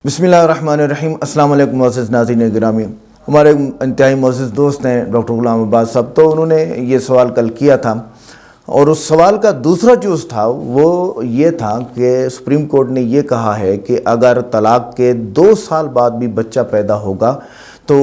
بسم اللہ الرحمن الرحیم۔ السلام علیکم معزز ناظرین گرامی۔ ہمارے انتہائی معزز دوست ہیں ڈاکٹر غلام عباس صاحب، تو انہوں نے یہ سوال کل کیا تھا، اور اس سوال کا دوسرا جز تھا وہ یہ تھا کہ سپریم کورٹ نے یہ کہا ہے کہ اگر طلاق کے 2 سال بعد بھی بچہ پیدا ہوگا تو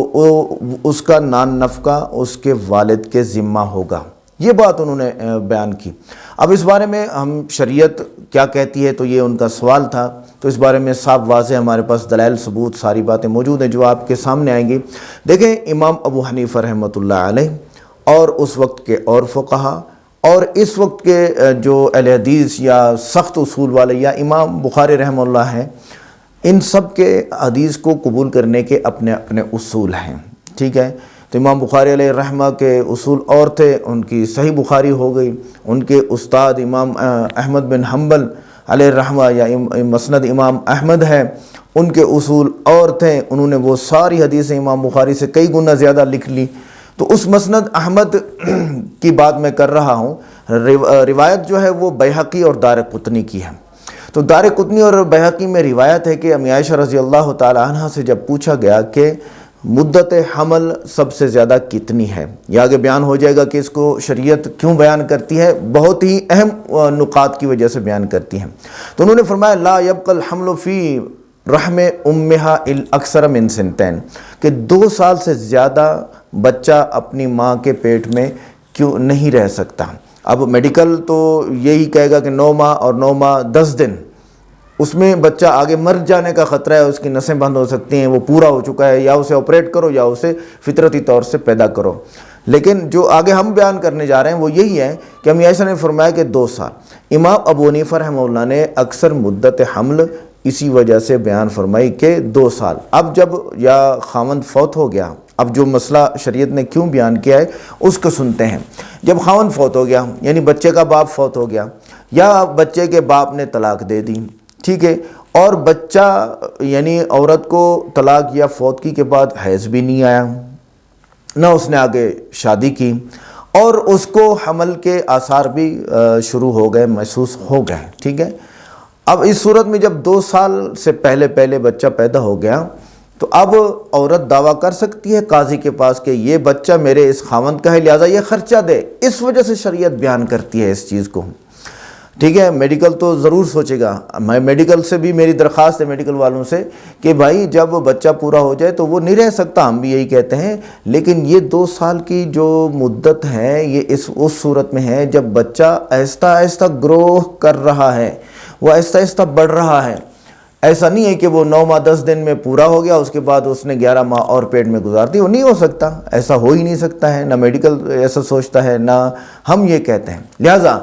اس کا نان نفقہ اس کے والد کے ذمہ ہوگا۔ یہ بات انہوں نے بیان کی۔ اب اس بارے میں ہم شریعت کیا کہتی ہے، تو یہ ان کا سوال تھا، تو اس بارے میں صاف واضح ہمارے پاس دلائل ثبوت ساری باتیں موجود ہیں جو آپ کے سامنے آئیں گی۔ دیکھیں، امام ابو حنیفہ رحمۃ اللہ علیہ اور اس وقت کے اور فقہا اور اس وقت کے جو اہل حدیث یا سخت اصول والے یا امام بخاری رحمہ اللہ ہیں، ان سب کے حدیث کو قبول کرنے کے اپنے اپنے اصول ہیں، ٹھیک ہے۔ تو امام بخاری علیہ رحمہ کے اصول اور تھے، ان کی صحیح بخاری ہو گئی، ان کے استاد امام احمد بن حنبل علیہ رحمہ یا مسند امام احمد ہے، ان کے اصول اور تھے، انہوں نے وہ ساری حدیثیں امام بخاری سے کئی گنا زیادہ لکھ لی۔ تو اس مسند احمد کی بات میں کر رہا ہوں، روایت جو ہے وہ بیہقی اور دارقطنی کی ہے۔ تو دارقطنی اور بیہقی میں روایت ہے کہ امی عائشہ رضی اللہ تعالی عنہ سے جب پوچھا گیا کہ مدت حمل سب سے زیادہ کتنی ہے، یہ آگے بیان ہو جائے گا کہ اس کو شریعت کیوں بیان کرتی ہے، بہت ہی اہم نکات کی وجہ سے بیان کرتی ہیں۔ تو انہوں نے فرمایا لا يبقى الحمل فی رحم امہا اکثر من سنتین، کہ 2 سال سے زیادہ بچہ اپنی ماں کے پیٹ میں کیوں نہیں رہ سکتا۔ اب میڈیکل تو یہی کہے گا کہ 9 ماہ اور 9 ماہ 10 دن، اس میں بچہ آگے مر جانے کا خطرہ ہے، اس کی نسیں بند ہو سکتی ہیں، وہ پورا ہو چکا ہے، یا اسے آپریٹ کرو یا اسے فطرتی طور سے پیدا کرو۔ لیکن جو آگے ہم بیان کرنے جا رہے ہیں وہ یہی ہے کہ امی عائشہ نے فرمایا کہ 2 سال۔ امام ابو حنیفہ رحمہ اللہ نے اکثر مدت حمل اسی وجہ سے بیان فرمائی کہ 2 سال۔ اب جب یا خاوند فوت ہو گیا، اب جو مسئلہ شریعت نے کیوں بیان کیا ہے اس کو سنتے ہیں۔ جب خاوند فوت ہو گیا، یعنی بچے کا باپ فوت ہو گیا یا بچے کے باپ نے طلاق دے دی، ٹھیک ہے، اور بچہ یعنی عورت کو طلاق یا فوتگی کے بعد حیض بھی نہیں آیا، نہ اس نے آگے شادی کی، اور اس کو حمل کے آثار بھی شروع ہو گئے، محسوس ہو گئے، ٹھیک ہے۔ اب اس صورت میں جب 2 سال سے پہلے بچہ پیدا ہو گیا تو اب عورت دعویٰ کر سکتی ہے قاضی کے پاس کہ یہ بچہ میرے اس خاوند کا ہے، لہٰذا یہ خرچہ دے۔ اس وجہ سے شریعت بیان کرتی ہے اس چیز کو، ٹھیک ہے۔ میڈیکل تو ضرور سوچے گا، میں میڈیکل سے بھی میری درخواست ہے میڈیکل والوں سے کہ بھائی جب بچہ پورا ہو جائے تو وہ نہیں رہ سکتا، ہم بھی یہی کہتے ہیں، لیکن یہ 2 سال کی جو مدت ہے یہ اس صورت میں ہے جب بچہ آہستہ آہستہ گروہ کر رہا ہے، وہ آہستہ آہستہ بڑھ رہا ہے۔ ایسا نہیں ہے کہ وہ 9 ماہ 10 دن میں پورا ہو گیا، اس کے بعد اس نے 11 ماہ اور پیٹ میں گزار دی، وہ نہیں ہو سکتا، ایسا ہو ہی نہیں سکتا ہے، نہ میڈیکل ایسا سوچتا ہے نہ ہم یہ کہتے ہیں۔ لہٰذا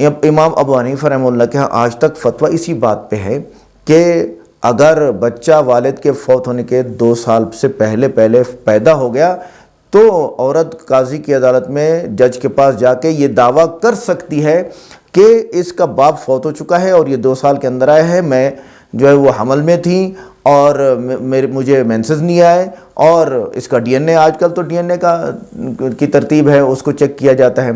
امام ابو حنیفہ رحمہ اللہ کے ہاں آج تک فتویٰ اسی بات پہ ہے کہ اگر بچہ والد کے فوت ہونے کے 2 سال سے پہلے پیدا ہو گیا تو عورت قاضی کی عدالت میں جج کے پاس جا کے یہ دعویٰ کر سکتی ہے کہ اس کا باپ فوت ہو چکا ہے اور یہ 2 سال کے اندر آیا ہے، میں جو ہے وہ حمل میں تھی اور مجھے مینسز نہیں آئے، اور اس کا DNA، آج کل تو DNA کی ترتیب ہے، اس کو چیک کیا جاتا ہے،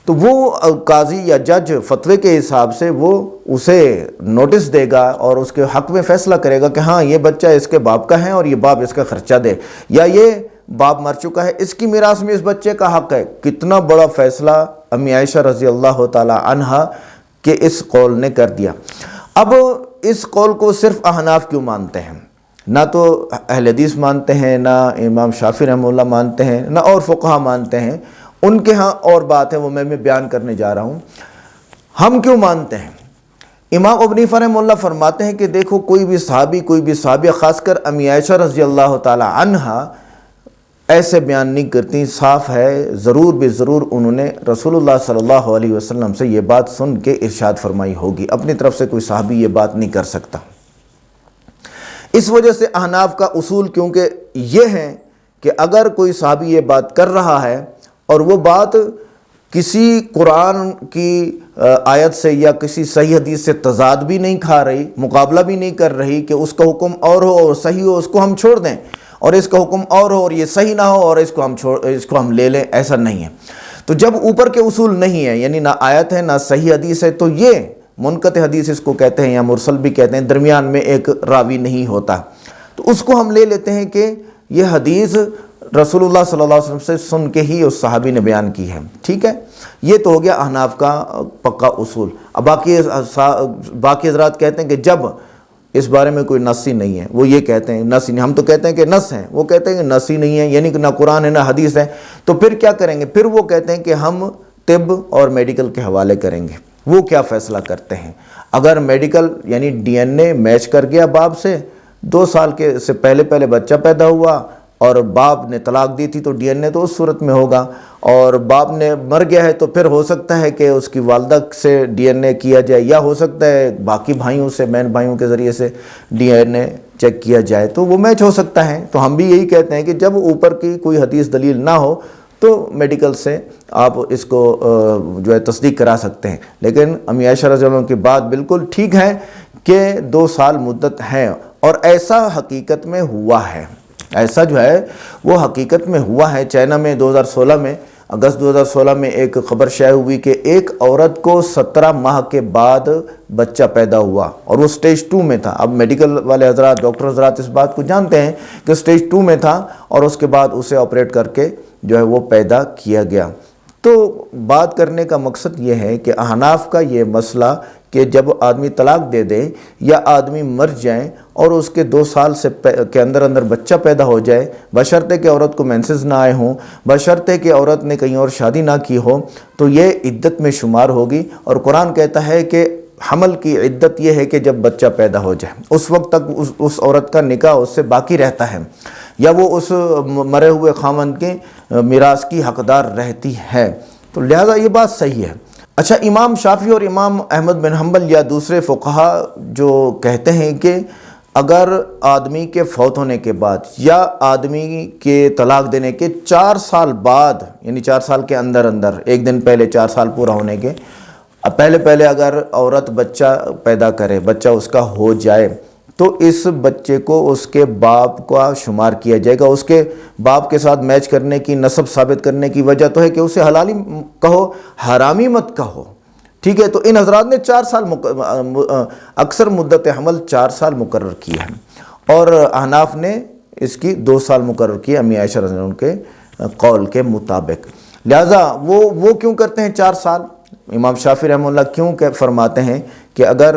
تو وہ قاضی یا جج فتوے کے حساب سے وہ اسے نوٹس دے گا اور اس کے حق میں فیصلہ کرے گا کہ ہاں یہ بچہ اس کے باپ کا ہے اور یہ باپ اس کا خرچہ دے، یا یہ باپ مر چکا ہے، اس کی میراث میں اس بچے کا حق ہے۔ کتنا بڑا فیصلہ امی عائشہ رضی اللہ تعالی عنہا کے اس قول نے کر دیا۔ اب اس قول کو صرف احناف کیوں مانتے ہیں؟ نہ تو اہل حدیث مانتے ہیں، نہ امام شافعی رحمہ اللہ مانتے ہیں، نہ اور فقہا مانتے ہیں، ان کے ہاں اور بات ہے، وہ میں بیان کرنے جا رہا ہوں۔ ہم کیوں مانتے ہیں؟ امام ابو حنیفہ رحمہ اللہ فرماتے ہیں کہ دیکھو، کوئی بھی صحابیہ، خاص کر امی عائشہ رضی اللہ تعالی عنہا ایسے بیان نہیں کرتی، صاف ہے، ضرور بے ضرور انہوں نے رسول اللہ صلی اللہ علیہ وسلم سے یہ بات سن کے ارشاد فرمائی ہوگی، اپنی طرف سے کوئی صحابی یہ بات نہیں کر سکتا۔ اس وجہ سے احناف کا اصول کیونکہ یہ ہے کہ اگر کوئی صحابی یہ بات کر رہا ہے اور وہ بات کسی قرآن کی آیت سے یا کسی صحیح حدیث سے تضاد بھی نہیں کھا رہی، مقابلہ بھی نہیں کر رہی کہ اس کا حکم اور ہو اور صحیح ہو اس کو ہم چھوڑ دیں، اور اس کا حکم اور ہو اور یہ صحیح نہ ہو اور اس کو ہم لے لیں، ایسا نہیں ہے۔ تو جب اوپر کے اصول نہیں ہے، یعنی نہ آیت ہے نہ صحیح حدیث ہے، تو یہ منقطع حدیث اس کو کہتے ہیں یا مرسل بھی کہتے ہیں، درمیان میں ایک راوی نہیں ہوتا، تو اس کو ہم لے لیتے ہیں کہ یہ حدیث رسول اللہ صلی اللہ علیہ وسلم سے سن کے ہی اس صحابی نے بیان کی ہے، ٹھیک ہے۔ یہ تو ہو گیا احناف کا پکا اصول۔ اب باقی حضرات کہتے ہیں کہ جب اس بارے میں کوئی نص ہی نہیں ہے، وہ یہ کہتے ہیں نص ہی نہیں، ہم تو کہتے ہیں کہ نص ہیں، وہ کہتے ہیں کہ نص ہی نہیں ہے، یعنی کہ نہ قرآن ہے نہ حدیث ہے، تو پھر کیا کریں گے؟ پھر وہ کہتے ہیں کہ ہم طب اور میڈیکل کے حوالے کریں گے۔ وہ کیا فیصلہ کرتے ہیں؟ اگر میڈیکل یعنی ڈی این اے میچ کر گیا باپ سے، 2 سال کے سے پہلے بچہ پیدا ہوا اور باپ نے طلاق دی تھی، تو ڈی این اے تو اس صورت میں ہوگا، اور باپ نے مر گیا ہے تو پھر ہو سکتا ہے کہ اس کی والدہ سے ڈی این اے کیا جائے، یا ہو سکتا ہے باقی بھائیوں سے، بہن بھائیوں کے ذریعے سے ڈی این اے چیک کیا جائے، تو وہ میچ ہو سکتا ہے۔ تو ہم بھی یہی کہتے ہیں کہ جب اوپر کی کوئی حدیث دلیل نہ ہو تو میڈیکل سے آپ اس کو جو ہے تصدیق کرا سکتے ہیں۔ لیکن امی عائشہ رضی اللہ عنہ کی بات بالکل ٹھیک ہے کہ 2 سال مدت ہے، اور ایسا حقیقت میں ہوا ہے، ایسا جو ہے وہ حقیقت میں ہوا ہے۔ چائنا میں 2016 میں اگست 2016 میں ایک خبر شائع ہوئی کہ ایک عورت کو 17 ماہ کے بعد بچہ پیدا ہوا، اور وہ سٹیج 2 میں تھا۔ اب میڈیکل والے حضرات، ڈاکٹر حضرات اس بات کو جانتے ہیں کہ سٹیج 2 میں تھا، اور اس کے بعد اسے آپریٹ کر کے جو ہے وہ پیدا کیا گیا۔ تو بات کرنے کا مقصد یہ ہے کہ احناف کا یہ مسئلہ کہ جب آدمی طلاق دے دے یا آدمی مر جائے اور اس کے 2 سال کے اندر بچہ پیدا ہو جائے، بشرطے کہ عورت کو مینسز نہ آئے ہوں، بشرطے کہ عورت نے کہیں اور شادی نہ کی ہو، تو یہ عدت میں شمار ہوگی۔ اور قرآن کہتا ہے کہ حمل کی عدت یہ ہے کہ جب بچہ پیدا ہو جائے، اس وقت تک اس عورت کا نکاح اس سے باقی رہتا ہے، یا وہ اس مرے ہوئے خاوند کے میراث کی حقدار رہتی ہے۔ تو لہذا یہ بات صحیح ہے۔ اچھا، امام شافعی اور امام احمد بن حنبل یا دوسرے فقہا جو کہتے ہیں کہ اگر آدمی کے فوت ہونے کے بعد یا آدمی کے طلاق دینے کے 4 سال بعد، یعنی 4 سال کے اندر ایک دن پہلے 4 سال پورا ہونے کے پہلے اگر عورت بچہ پیدا کرے، بچہ اس کا ہو جائے، تو اس بچے کو اس کے باپ کا شمار کیا جائے گا۔ اس کے باپ کے ساتھ میچ کرنے کی، نسب ثابت کرنے کی وجہ تو ہے کہ اسے حلالی کہو، حرامی مت کہو، ٹھیک ہے۔ تو ان حضرات نے 4 سال اکثر مدت حمل 4 سال مقرر کی ہے، اور احناف نے اس کی 2 سال مقرر کی امی عائشہ رضی اللہ عنہ کے قول کے مطابق۔ لہٰذا وہ کیوں کرتے ہیں 4 سال؟ امام شافعی رحمہ اللہ کیوں فرماتے ہیں کہ اگر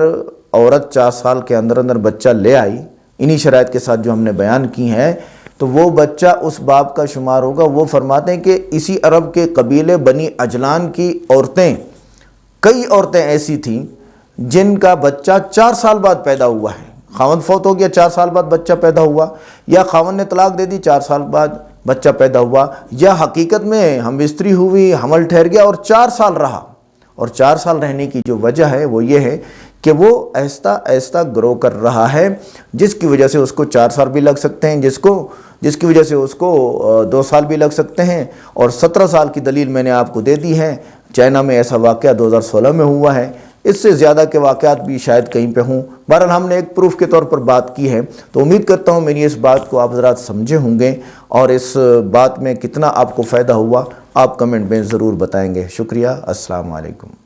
عورت 4 سال کے اندر بچہ لے آئی، انہی شرائط کے ساتھ جو ہم نے بیان کی ہیں، تو وہ بچہ اس باپ کا شمار ہوگا۔ وہ فرماتے ہیں کہ اسی عرب کے قبیلے بنی اجلان کی عورتیں، کئی عورتیں ایسی تھیں جن کا بچہ 4 سال بعد پیدا ہوا ہے۔ خاوند فوت ہو گیا، 4 سال بعد بچہ پیدا ہوا، یا خاوند نے طلاق دے دی، 4 سال بعد بچہ پیدا ہوا، یا حقیقت میں ہم بستری ہوئی، حمل ٹھہر گیا اور 4 سال رہا۔ اور 4 سال رہنے کی جو وجہ ہے وہ یہ ہے کہ وہ آہستہ آہستہ گرو کر رہا ہے، جس کی وجہ سے اس کو 4 سال بھی لگ سکتے ہیں، جس کی وجہ سے اس کو 2 سال بھی لگ سکتے ہیں۔ اور 17 سال کی دلیل میں نے آپ کو دے دی ہے۔ چائنا میں ایسا واقعہ 2016 میں ہوا ہے، اس سے زیادہ کے واقعات بھی شاید کہیں پہ ہوں۔ بہرحال ہم نے ایک پروف کے طور پر بات کی ہے، تو امید کرتا ہوں میری اس بات کو آپ حضرات سمجھے ہوں گے، اور اس بات میں کتنا آپ کو فائدہ ہوا آپ کمنٹ میں ضرور بتائیں گے۔ شکریہ، السلام علیکم۔